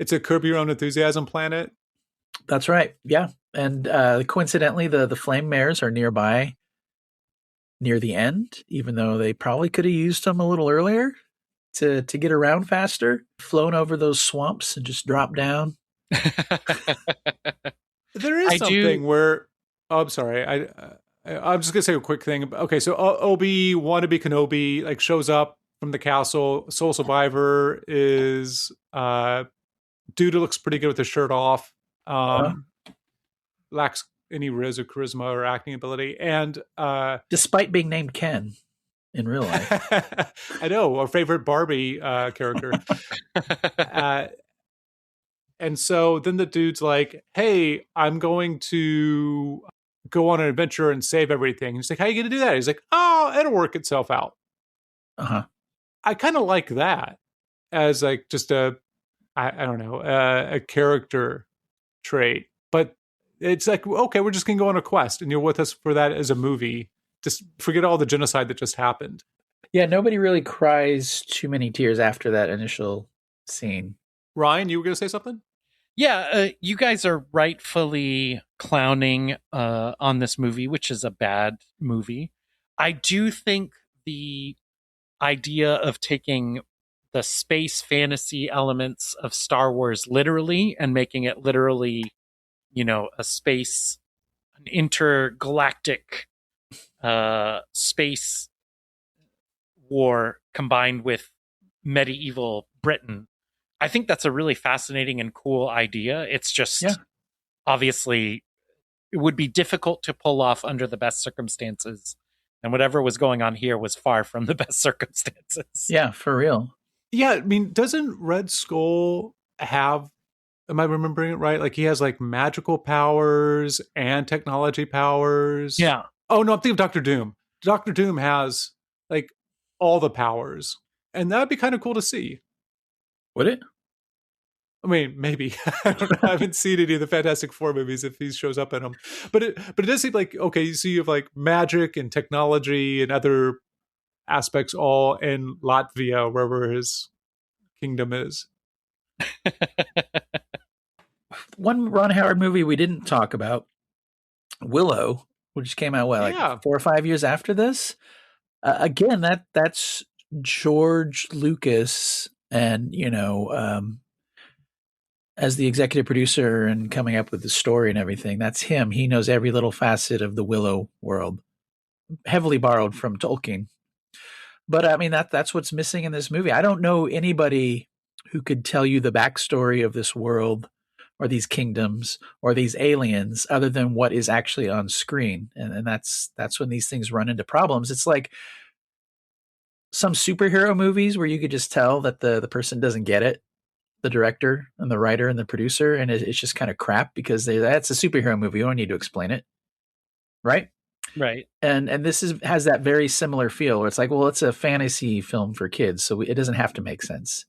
It's a Curb Your Own Enthusiasm planet? That's right, yeah. And coincidentally, the flame mares are nearby near the end, even though they probably could have used them a little earlier to get around faster, flown over those swamps and just drop down. There is something where... Oh, I'm sorry. I'm just going to say a quick thing. Okay, so Obi, wannabe Kenobi, like shows up from the castle. Sole survivor is dude who looks pretty good with his shirt off. Lacks any riz or charisma or acting ability. And despite being named Ken in real life. I know, our favorite Barbie character. And so then the dude's like, hey, I'm going to go on an adventure and save everything. He's like, how are you going to do that? He's like, oh, it'll work itself out. Uh-huh. I kind of like that as like just a character trait. But it's like, okay, we're just going to go on a quest and you're with us for that as a movie. Just forget all the genocide that just happened. Yeah, nobody really cries too many tears after that initial scene. Ryan, you were going to say something? Yeah, you guys are rightfully clowning on this movie, which is a bad movie. I do think the idea of taking the space fantasy elements of Star Wars literally and making it literally, a space, an intergalactic space war combined with medieval Britain. I think that's a really fascinating and cool idea. It's just obviously it would be difficult to pull off under the best circumstances. And whatever was going on here was far from the best circumstances. Yeah, for real. Yeah, I mean, doesn't Red Skull have, am I remembering it right? Like he has like magical powers and technology powers. Yeah. Oh no, I'm thinking of Doctor Doom. Doctor Doom has like all the powers. And that'd be kind of cool to see. Would it? I mean, maybe. I don't know. I haven't seen any of the Fantastic Four movies if he shows up in them. But it does seem like, okay, so you have like magic and technology and other aspects all in Latvia, wherever his kingdom is. One Ron Howard movie we didn't talk about, Willow, which came out, like 4 or 5 years after this? Again, that's George Lucas and, as the executive producer and coming up with the story and everything, that's him. He knows every little facet of the Willow world, heavily borrowed from Tolkien. But I mean, that's what's missing in this movie. I don't know anybody who could tell you the backstory of this world or these kingdoms or these aliens other than what is actually on screen. And that's when these things run into problems. It's like some superhero movies where you could just tell that the person doesn't get it, the director and the writer and the producer, and it's just kind of crap because that's a superhero movie. You don't need to explain it. Right? Right. And this has that very similar feel where it's like, well, it's a fantasy film for kids, so it doesn't have to make sense.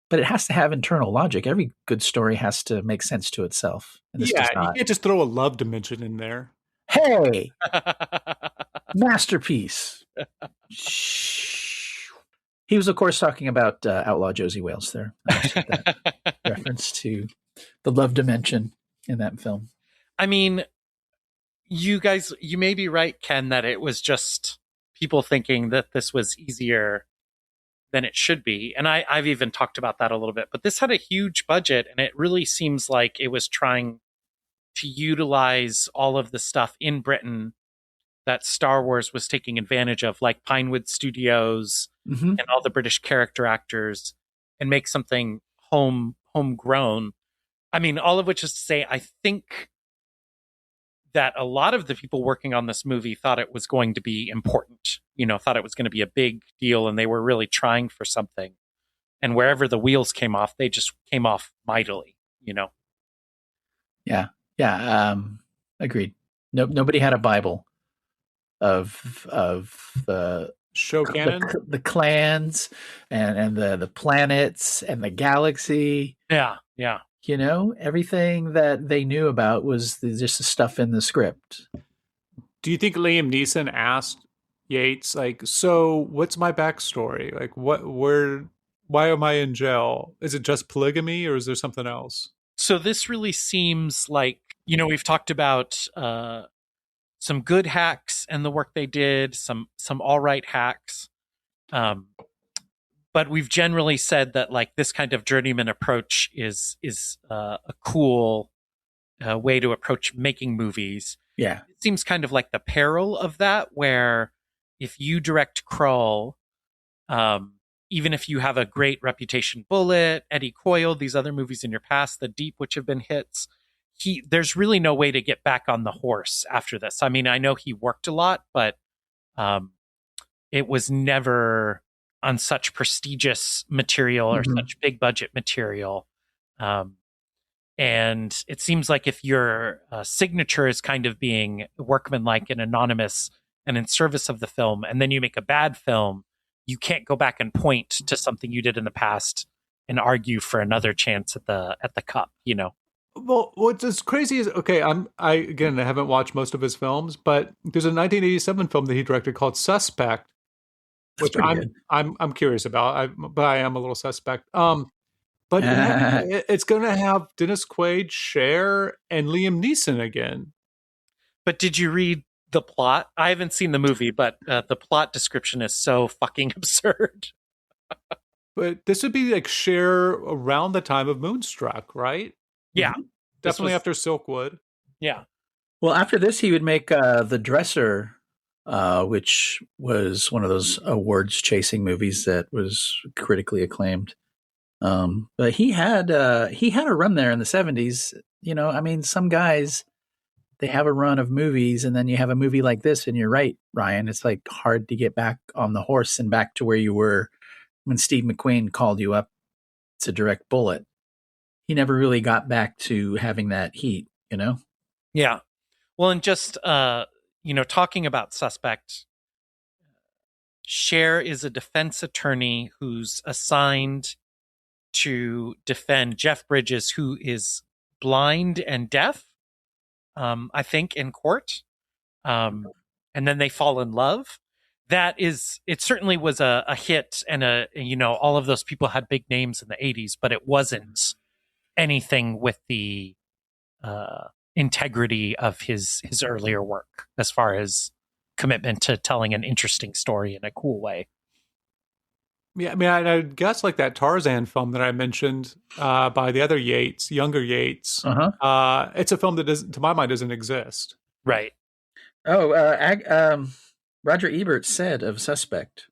But it has to have internal logic. Every good story has to make sense to itself. And this does not. You can't just throw a love dimension in there. Hey! Masterpiece. He was, of course, talking about Outlaw Josie Wales there. That reference to the love dimension in that film. I mean, you guys, you may be right, Ken, that it was just people thinking that this was easier than it should be. And I've even talked about that a little bit. But this had a huge budget, and it really seems like it was trying to utilize all of the stuff in Britain that Star Wars was taking advantage of, like Pinewood Studios and all the British character actors, and make something homegrown. I mean, all of which is to say, I think that a lot of the people working on this movie thought it was going to be important, thought it was going to be a big deal, and they were really trying for something. And wherever the wheels came off, they just came off mightily, Yeah. Agreed. Nobody had a Bible of the show canon, the clans and the planets and the galaxy. Yeah. Everything that they knew about was just the stuff in the script. Do you think Liam Neeson asked Yates, like, so what's my backstory? Like, why am I in jail? Is it just polygamy or is there something else? So this really seems like, we've talked about some good hacks and the work they did, some all right hacks. But we've generally said that like this kind of journeyman approach is a cool way to approach making movies. Yeah. It seems kind of like the peril of that, where if you direct Krull, even if you have a great reputation, Bullet, Eddie Coyle, these other movies in your past, The Deep, which have been hits, there's really no way to get back on the horse after this. I mean, I know he worked a lot, but it was never on such prestigious material or such big budget material. And it seems like if your signature is kind of being workmanlike and anonymous and in service of the film, and then you make a bad film, you can't go back and point to something you did in the past and argue for another chance at the cup, Well, what's crazy is, okay, I haven't watched most of his films, but there's a 1987 film that he directed called Suspect, which I'm curious about. But I am a little suspect. But it's going to have Dennis Quaid, Cher, and Liam Neeson again. But did you read the plot? I haven't seen the movie, but the plot description is so fucking absurd. But this would be like Cher around the time of Moonstruck, right? Yeah. Definitely after Silkwood. Yeah. Well, after this, he would make The Dresser, which was one of those awards-chasing movies that was critically acclaimed. But he had a run there in the 70s. You know, I mean, some guys, they have a run of movies, and then you have a movie like this, and you're right, Ryan. It's like hard to get back on the horse and back to where you were when Steve McQueen called you up to direct Bullet. He never really got back to having that heat, you know? Yeah. Well, and just, talking about Suspect, Cher is a defense attorney who's assigned to defend Jeff Bridges, who is blind and deaf, I think, in court. And then they fall in love. It certainly was a hit, and all of those people had big names in the 80s, but it wasn't anything with the integrity of his earlier work as far as commitment to telling an interesting story in a cool way. Yeah, I mean, I guess like that Tarzan film that I mentioned by the other Yates, younger Yates. It's a film that doesn't, to my mind, doesn't exist. Right. Oh, Roger Ebert said of Suspect,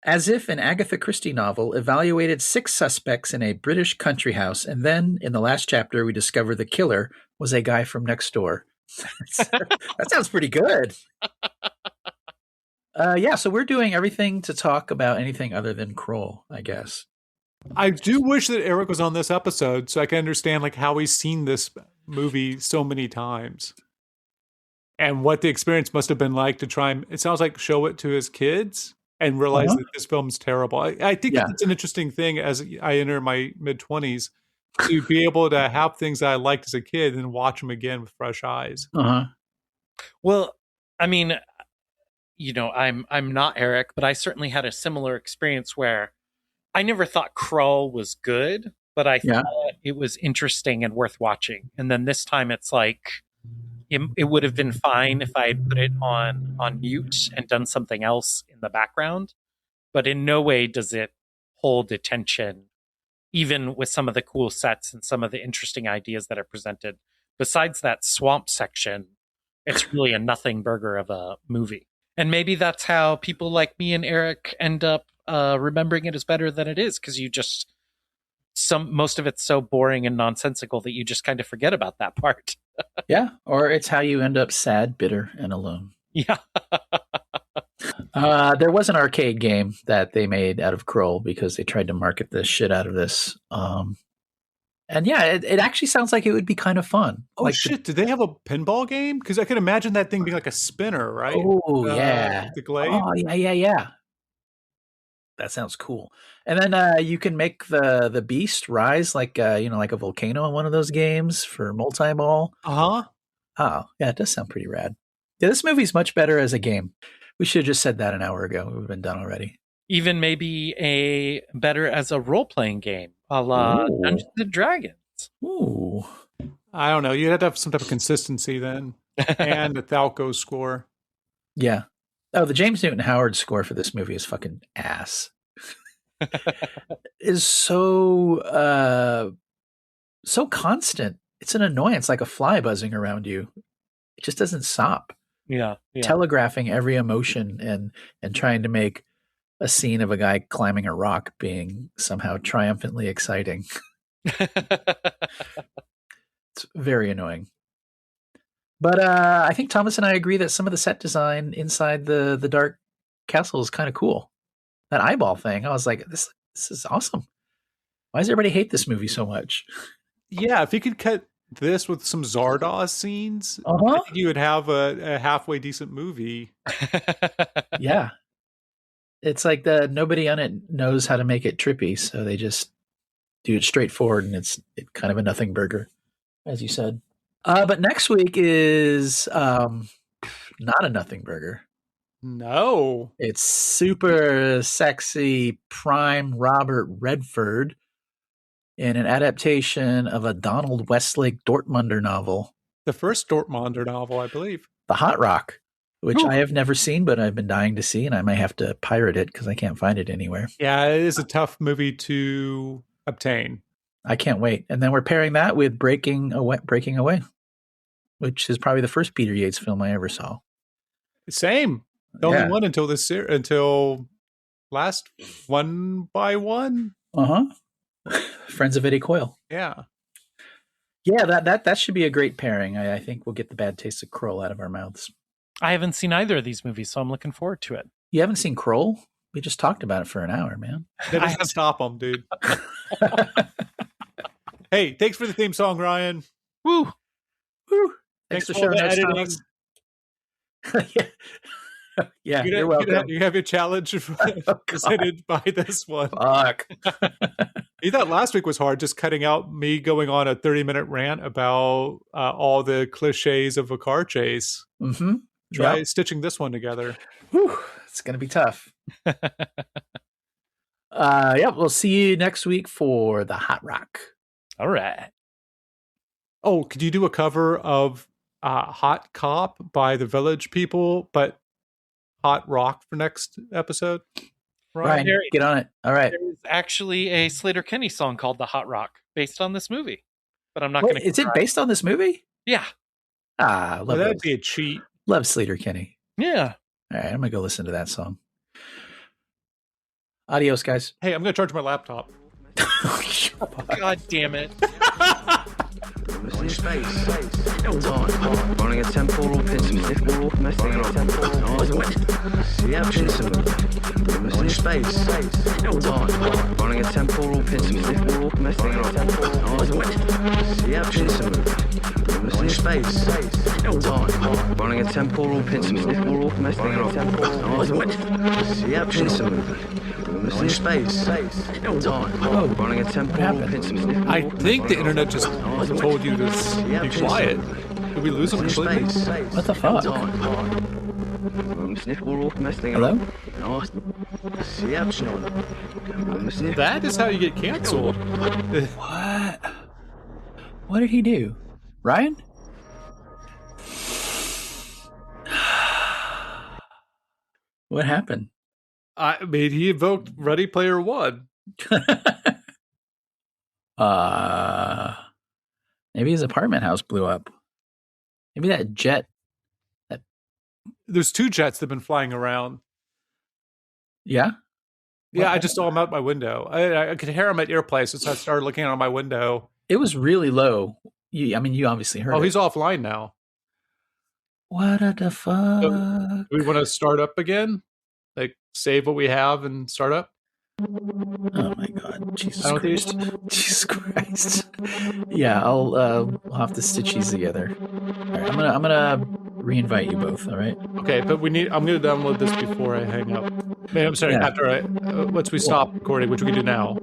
as if an Agatha Christie novel evaluated 6 suspects in a British country house, and then in the last chapter we discover the killer was a guy from next door. That sounds pretty good. So we're doing everything to talk about anything other than Krull, I guess. I do wish that Eric was on this episode so I can understand like how he's seen this movie so many times and what the experience must have been like to try and, it sounds like, show it to his kids and realize that this film's terrible. I think it's an interesting thing as I enter my mid-20s to be able to have things that I liked as a kid and watch them again with fresh eyes. Well, I mean, I'm not Eric, but I certainly had a similar experience where I never thought Krull was good, but I thought it was interesting and worth watching. And then this time it's like, it would have been fine if I had put it on mute and done something else in the background, but in no way does it hold attention, even with some of the cool sets and some of the interesting ideas that are presented. Besides that swamp section, it's really a nothing burger of a movie. And maybe that's how people like me and Eric end up remembering it as better than it is, because most of it's so boring and nonsensical that you just kind of forget about that part. Yeah, or it's how you end up sad, bitter, and alone. Yeah. There was an arcade game that they made out of Krull because they tried to market the shit out of this. And yeah, it actually sounds like it would be kind of fun. Oh, like shit, did they have a pinball game? Because I could imagine that thing being like a spinner, right? Oh, yeah. The glade? Oh, yeah. That sounds cool. And then you can make the beast rise like like a volcano in one of those games for multi-ball. Oh, yeah, it does sound pretty rad. Yeah, this movie's much better as a game. We should have just said that an hour ago. It would have been done already. Even maybe better as a role-playing game, a la Dungeons and Dragons. Ooh. I don't know. You'd have to have some type of consistency then. And the Thalco score. Yeah. Oh, the James Newton Howard score for this movie is fucking ass. Is so constant. It's an annoyance, like a fly buzzing around you. It just doesn't stop. Yeah. Telegraphing every emotion and trying to make a scene of a guy climbing a rock being somehow triumphantly exciting. It's very annoying. But I think Thomas and I agree that some of the set design inside the dark castle is kind of cool. That eyeball thing, I was like, this is awesome. Why does everybody hate this movie so much? Yeah, if you could cut this with some Zardoz scenes, I think you would have a halfway decent movie. Yeah. It's like nobody on it knows how to make it trippy, so they just do it straightforward, and it's kind of a nothing burger, as you said. But next week is not a nothing burger. No. It's super sexy prime Robert Redford in an adaptation of a Donald Westlake Dortmunder novel The first Dortmunder novel, I believe. The Hot Rock, which Ooh. I have never seen, but I've been dying to see, and I might have to pirate it because I can't find it anywhere. Yeah, it is a tough movie to obtain. I can't wait. And then we're pairing that with Breaking Away, which is probably the first Peter Yates film I ever saw. Same. The only one until last One by One. Friends of Eddie Coyle. Yeah. Yeah, that should be a great pairing. I think we'll get the bad taste of Krull out of our mouths. I haven't seen either of these movies, so I'm looking forward to it. You haven't seen Krull? We just talked about it for an hour, man. That doesn't stop them, dude. Hey, thanks for the theme song, Ryan. Woo! Woo! Thanks for for the editing. Yeah, you're welcome. You have your challenge presented by this one. Fuck. You thought last week was hard, just cutting out me going on a 30-minute rant about all the cliches of a car chase. Mm-hmm. Try stitching this one together. Whew, it's going to be tough. We'll see you next week for the Hot Rock. All right. Oh, could you do a cover of Hot Cop by the Village People, but Hot Rock for next episode? Ryan, get on it. All right. There's actually a Slater-Kinney song called The Hot Rock based on this movie, but I'm not going to. Is it based on this movie? Yeah. That'd be a cheat. Love Slater-Kinney. Yeah. All right, I'm going to go listen to that song. Adios, guys. Hey, I'm going to charge my laptop. God damn it. In space, time, running a temporal piston, messing around, see how piston move. In space, time, running a temporal piston, messing around, see how piston move. In space, time, running a temporal piston, messing around, see how piston move. In space, time, running a temporal piston. I think the internet just told you to be quiet. Did we lose it completely? What the fuck? Hello? That is how you get canceled. What? What did he do? Ryan? What happened? I mean, he invoked Ready Player One. Maybe his apartment house blew up. Maybe that jet. There's two jets that have been flying around. Yeah? Yeah, I just saw him out my window. I could hear him at your place, so I started looking out my window. It was really low. You obviously heard it. Oh, he's offline now. What the fuck? Do we want to start up again? Like, save what we have and start up? Oh my god, Jesus Christ. Jesus Christ. Yeah, I'll have to stitch these together. Alright, I'm gonna re-invite you both, alright? Okay, but I'm gonna download this before I hang up. I'm sorry, after once we stop recording, which we can do now.